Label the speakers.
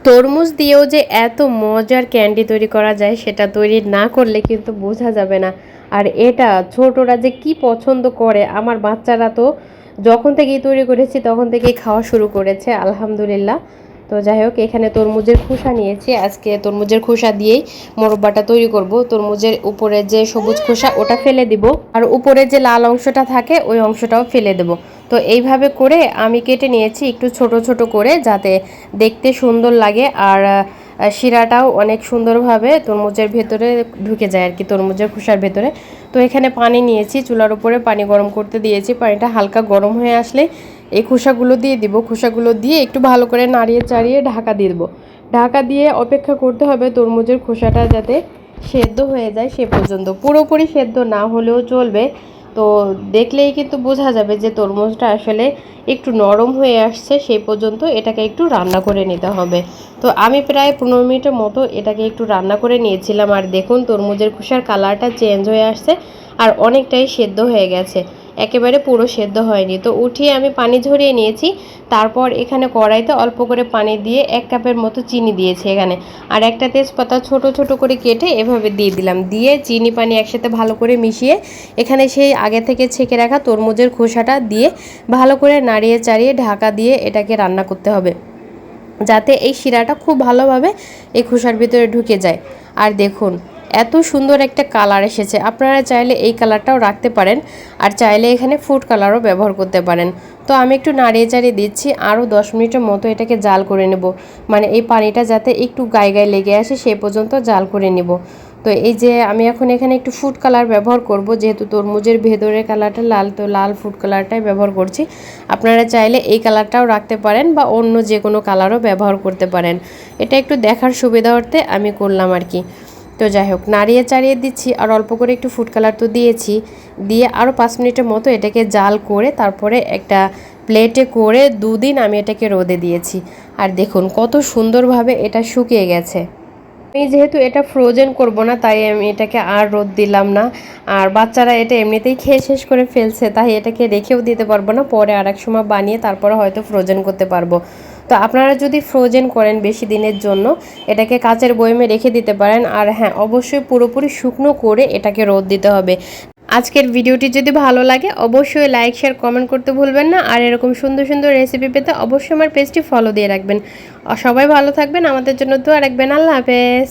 Speaker 1: তরমুজ দিয়েও যে এত মজার ক্যান্ডি তৈরি করা যায় সেটা তৈরি না করলে কিন্তু বোঝা যাবে না। আর এটা ছোটরা যে কি পছন্দ করে, আমার বাচ্চারা তো যখন থেকেই তৈরি করেছি তখন থেকেই খাওয়া শুরু করেছে আলহামদুলিল্লাহ। তো যাই হোক, এখানে তরমুজের খোসা নিয়েছি, আজকে তরমুজের খোসা দিয়েই মোরব্বাটা তৈরি করব। তরমুজের উপরে যে সবুজ খোসা ওটা ফেলে দিব, আর উপরে যে লাল অংশটা থাকে ওই অংশটাও ফেলে দেব। তো এইভাবে করে আমি কেটে নিয়েছি একটু ছোট ছোট করে, যাতে দেখতে সুন্দর লাগে আর শিরাটাও অনেক সুন্দরভাবে তরমুজের ভেতরে ঢুকে যায় আর কি, তরমুজের খোসার ভেতরে। তো এখানে পানি নিয়েছি, চুলার উপরে পানি গরম করতে দিয়েছি। পানিটা হালকা গরম হয়ে আসলে এই খোসাগুলো দিয়ে দিব। খোসাগুলো দিয়ে একটু ভালো করে নাড়িয়ে চাড়িয়ে ঢাকা দিয়ে দেবো। ঢাকা দিয়ে অপেক্ষা করতে হবে তরমুজের খোসাটা যাতে সেদ্ধ হয়ে যায় সে পর্যন্ত। পুরোপুরি সেদ্ধ না হলেও চলবে, তো দেখলেই কিন্তু বোঝা যাবে যে তরমুজটা আসলে একটু নরম হয়ে আসছে, সেই পর্যন্ত এটাকে একটু রান্না করে নিতে হবে। তো আমি প্রায় 15 মিনিটের মতো এটাকে একটু রান্না করে নিয়েছিলাম। আর দেখুন তরমুজের খোসার কালারটা চেঞ্জ হয়ে আসছে আর অনেকটাই সেদ্ধ হয়ে গেছে, একেবারে পুরো সেদ্ধ হয়নি। তো উঠিয়ে আমি পানি ঝরিয়ে নিয়েছি। তারপর এখানে কড়াইতে অল্প করে পানি দিয়ে 1 কাপের মতো চিনি দিয়েছি এখানে, আর একটা তেজপাতা ছোট ছোট করে কেটে এভাবে দিয়ে দিলাম। দিয়ে চিনি পানি একসাথে ভালো করে মিশিয়ে এখানে সেই আগে থেকে ছেঁকে রাখা তরমুজের খোসাটা দিয়ে ভালো করে নাড়িয়ে চাড়িয়ে ঢাকা দিয়ে এটাকে রান্না করতে হবে, যাতে এই শিরাটা খুব ভালোভাবে এই খোসার ভিতরে ঢুকে যায়। আর দেখুন এত সুন্দর একটা কালার এসেছে, আপনারা চাইলে এই কালারটাও রাখতে পারেন, আর চাইলে এখানে ফুড কালারও ব্যবহার করতে পারেন। তো আমি একটু নাড়িয়ে চাড়িয়ে দিচ্ছি, আরও 10 মিনিটের মতো এটাকে জাল করে নেব, মানে এই পানিটা যাতে একটু গায়ে গায়ে লেগে আসে সেই পর্যন্ত জাল করে নেব। তো এই যে আমি এখন এখানে একটু ফুড কালার ব্যবহার করব, যেহেতু তরমুজের ভেতরের কালারটা লাল, তো লাল ফুড কালারটাই ব্যবহার করছি। আপনারা চাইলে এই কালারটাও রাখতে পারেন বা অন্য যে কোনো কালারও ব্যবহার করতে পারেন, এটা একটু দেখার সুবিধার্থে আমি করলাম আর কি। তো যাই হোক, নাড়িয়ে চাড়িয়ে দিচ্ছি, আর অল্প করে একটু ফুড কালার তো দিয়েছি। দিয়ে আরও 5 মিনিটের মতো এটাকে জাল করে তারপরে একটা প্লেটে করে 2 দিন আমি এটাকে রোদে দিয়েছি। আর দেখুন কত সুন্দরভাবে এটা শুকিয়ে গেছে। আমি যেহেতু এটা ফ্রোজেন করব না, তাই আমি এটাকে আর রোদ দিলাম না। আর বাচ্চারা এটা এমনিতেই খেয়ে শেষ করে ফেলছে, তাই এটাকে রেখেও দিতে পারবো না, পরে আর এক সময় বানিয়ে তারপরে হয়তো ফ্রোজেন করতে পারবো। তো আপনারা যদি ফ্রোজেন করেন বেশি দিনের জন্য, এটাকে কাচের বয়মে রেখে দিতে পারেন। আর হ্যাঁ, অবশ্যই পুরোপুরি শুকনো করে এটাকে রোদ দিতে হবে। আজকের ভিডিওটি যদি ভালো লাগে অবশ্যই লাইক শেয়ার কমেন্ট করতে ভুলবেন না। আর এরকম সুন্দর সুন্দর রেসিপি পেতে অবশ্যই আমার পেজটি ফলো দিয়ে রাখবেন। সবাই ভালো থাকবেন, আমাদের জন্য দোয়া রাখবেন। আল্লাহ হাফেজ।